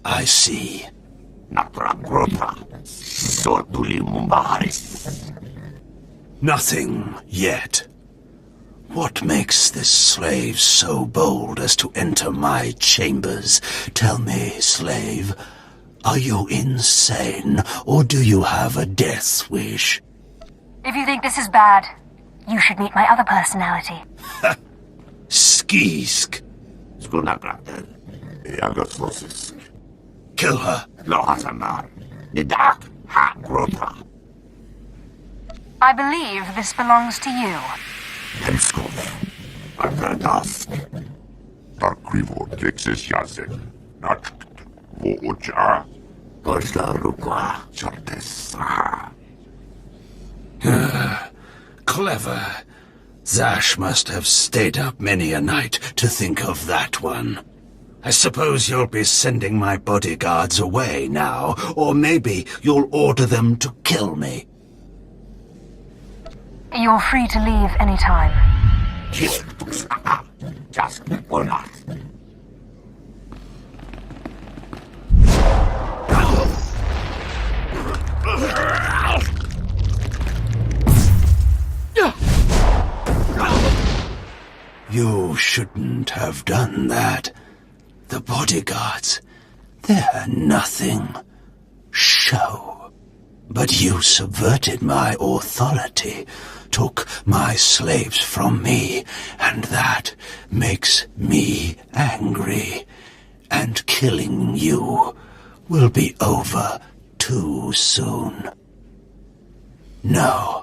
I see. Nothing yet. What makes this slave so bold as to enter my chambers? Tell me, slave, are you insane, or do you have a death wish? If you think this is bad, you should meet my other personality. Skisk. Kill her. I believe this belongs to you. Clever. Zash must have stayed up many a night to think of that one. I suppose you'll be sending my bodyguards away now, or maybe you'll order them to kill me. You're free to leave anytime. You shouldn't have done that. The bodyguards, they're nothing. Show. But you subverted my authority, took my slaves from me, and that makes me angry. And killing you will be over too soon. No.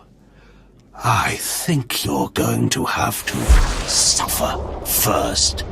I think you're going to have to suffer first.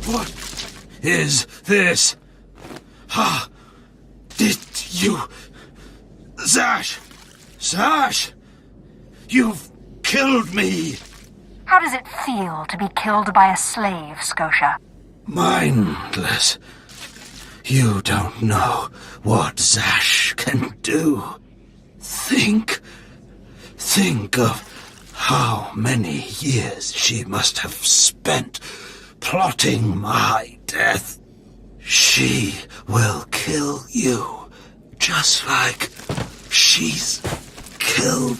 What is this? Ha! Did you... Zash! Zash! You've killed me! How does it feel to be killed by a slave, Scotia? Mindless. You don't know what Zash can do. Think of how many years she must have spent plotting my death. She will kill you, just like she's killed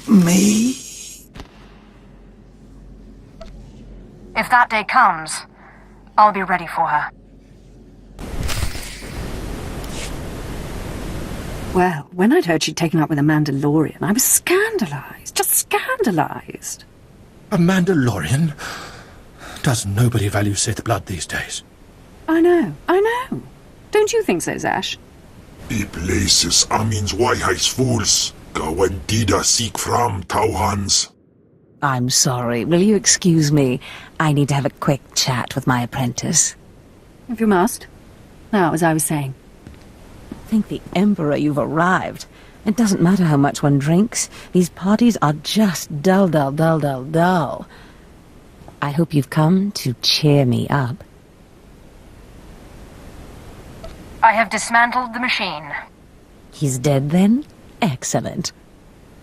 me. If that day comes, I'll be ready for her. Well, when I'd heard she'd taken up with a Mandalorian, I was scandalized. Just scandalized. A Mandalorian? Does nobody value Sith blood these days? I know. Don't you think so, Zash? The places Amin's Waiheis fools. Gawan Dida seek from Tauhans. I'm sorry. Will you excuse me? I need to have a quick chat with my apprentice. If you must. Now, as I was saying. Thank the Emperor you've arrived. It doesn't matter how much one drinks. These parties are just dull, dull, dull, dull, dull. I hope you've come to cheer me up. I have dismantled the machine. He's dead, then? Excellent.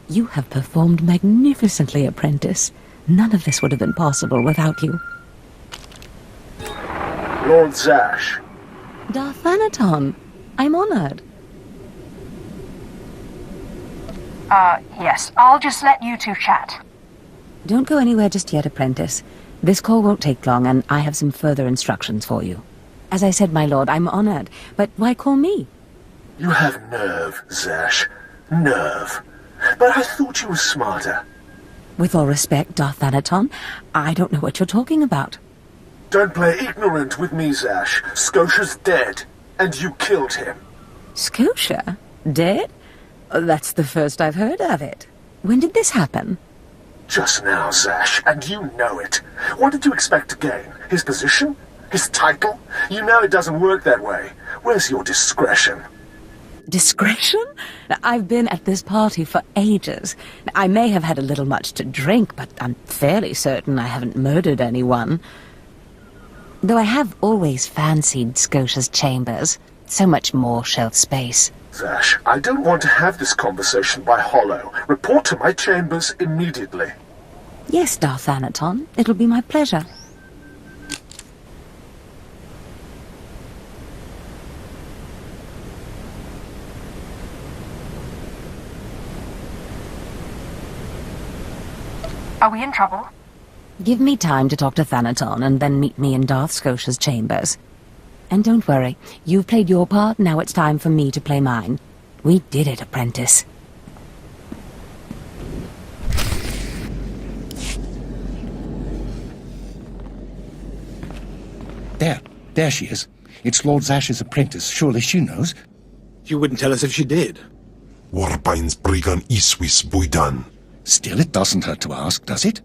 You have performed magnificently, apprentice. None of this would have been possible without you. Lord Zash. Darthanaton, I'm honored. Yes. I'll just let you two chat. Don't go anywhere just yet, apprentice. This call won't take long, and I have some further instructions for you. As I said, my lord, I'm honored, but why call me? You have nerve, Zash. Nerve. But I thought you were smarter. With all respect, Darth Thanaton, I don't know what you're talking about. Don't play ignorant with me, Zash. Scotia's dead, and you killed him. Scotia? Dead? That's the first I've heard of it. When did this happen? Just now, Zash, and you know it. What did you expect to gain? His position? His title? You know it doesn't work that way. Where's your discretion? Discretion? I've been at this party for ages. I may have had a little much to drink, but I'm fairly certain I haven't murdered anyone. Though I have always fancied Scotia's chambers. So much more shelf space. Zash, I don't want to have this conversation by hollow. Report to my chambers immediately. Yes, Darth Thanaton. It'll be my pleasure. Are we in trouble? Give me time to talk to Thanaton and then meet me in Darth Scotia's chambers. And don't worry, you've played your part, now it's time for me to play mine. We did it, apprentice. There she is. It's Lord Zash's apprentice. Surely she knows. You wouldn't tell us if she did. Warpain's brigan iswis buidan. Still, it doesn't hurt to ask, does it?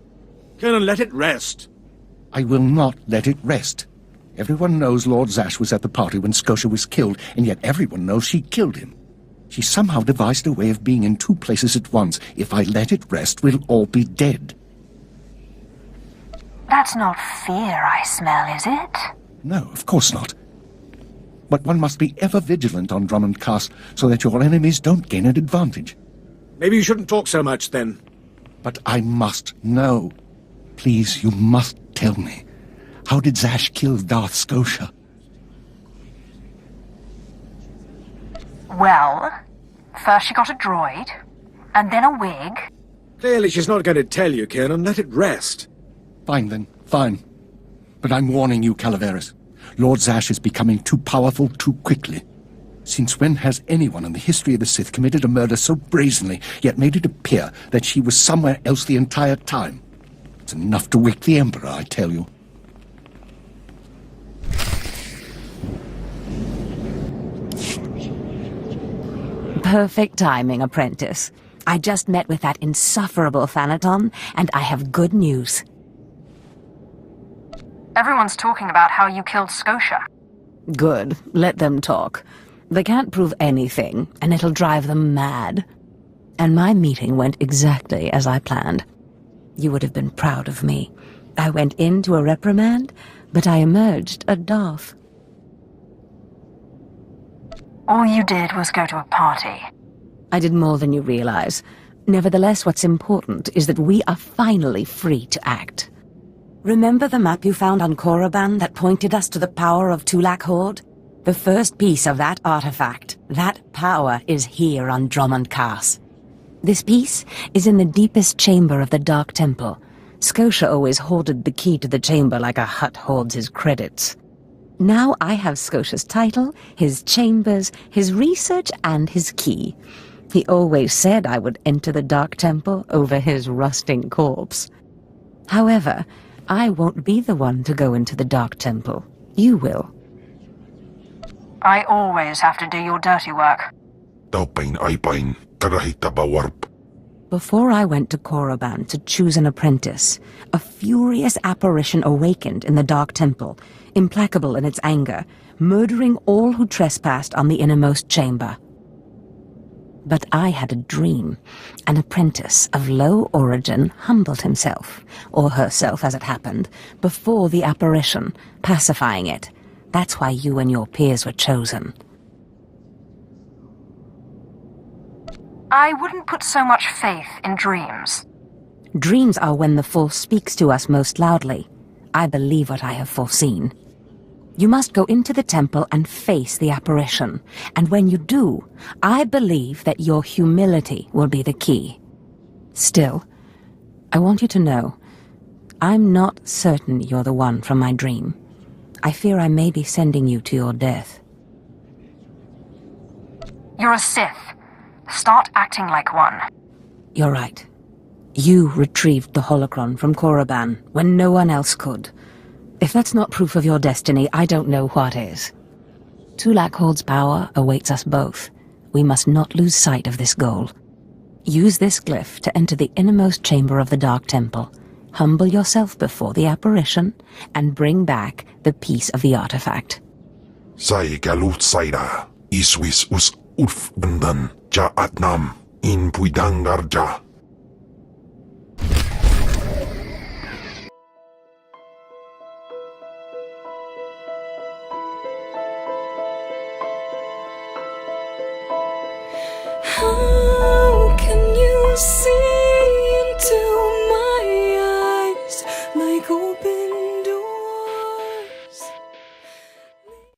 Colonel, let it rest. I will not let it rest. Everyone knows Lord Zash was at the party when Scotia was killed, and yet everyone knows she killed him. She somehow devised a way of being in two places at once. If I let it rest, we'll all be dead. That's not fear I smell, is it? No, of course not. But one must be ever vigilant on Drummond Castle so that your enemies don't gain an advantage. Maybe you shouldn't talk so much, then. But I must know. Please, you must tell me. How did Zash kill Darth Scotia? Well, first she got a droid, and then a wig. Clearly she's not going to tell you, Colonel. Let it rest. Fine, then. Fine. But I'm warning you, Calaveras. Lord Zash is becoming too powerful too quickly. Since when has anyone in the history of the Sith committed a murder so brazenly, yet made it appear that she was somewhere else the entire time? It's enough to wake the Emperor, I tell you. Perfect timing, apprentice. I just met with that insufferable Thanaton, and I have good news. Everyone's talking about how you killed Scotia. Good. Let them talk. They can't prove anything, and it'll drive them mad. And my meeting went exactly as I planned. You would have been proud of me. I went into a reprimand, but I emerged a Darth. All you did was go to a party. I did more than you realize. Nevertheless, what's important is that we are finally free to act. Remember the map you found on Korriban that pointed us to the power of Tulak Horde? The first piece of that artifact, that power, is here on Drummond Castle. This piece is in the deepest chamber of the Dark Temple. Scotia always hoarded the key to the chamber like a Hutt hoards his credits. Now I have Scotia's title, his chambers, his research, and his key. He always said I would enter the Dark Temple over his rusting corpse. However, I won't be the one to go into the Dark Temple. You will. I always have to do your dirty work. Taupain aipain, karahita bawarp. Before I went to Korriban to choose an apprentice, a furious apparition awakened in the Dark Temple, implacable in its anger, murdering all who trespassed on the innermost chamber. But I had a dream. An apprentice of low origin humbled himself, or herself as it happened, before the apparition, pacifying it. That's why you and your peers were chosen. I wouldn't put so much faith in dreams. Dreams are when the Force speaks to us most loudly. I believe what I have foreseen. You must go into the temple and face the apparition, and when you do, I believe that your humility will be the key. Still, I want you to know, I'm not certain you're the one from my dream. I fear I may be sending you to your death. You're a Sith. Start acting like one. You're right. You retrieved the holocron from Korriban when no one else could. If that's not proof of your destiny, I don't know what is. Tulak Hold's power awaits us both. We must not lose sight of this goal. Use this glyph to enter the innermost chamber of the Dark Temple. Humble yourself before the apparition, and bring back the piece of the artifact. Sai galut saira, iswis us urf bendan, ja atnam, in puidangarja.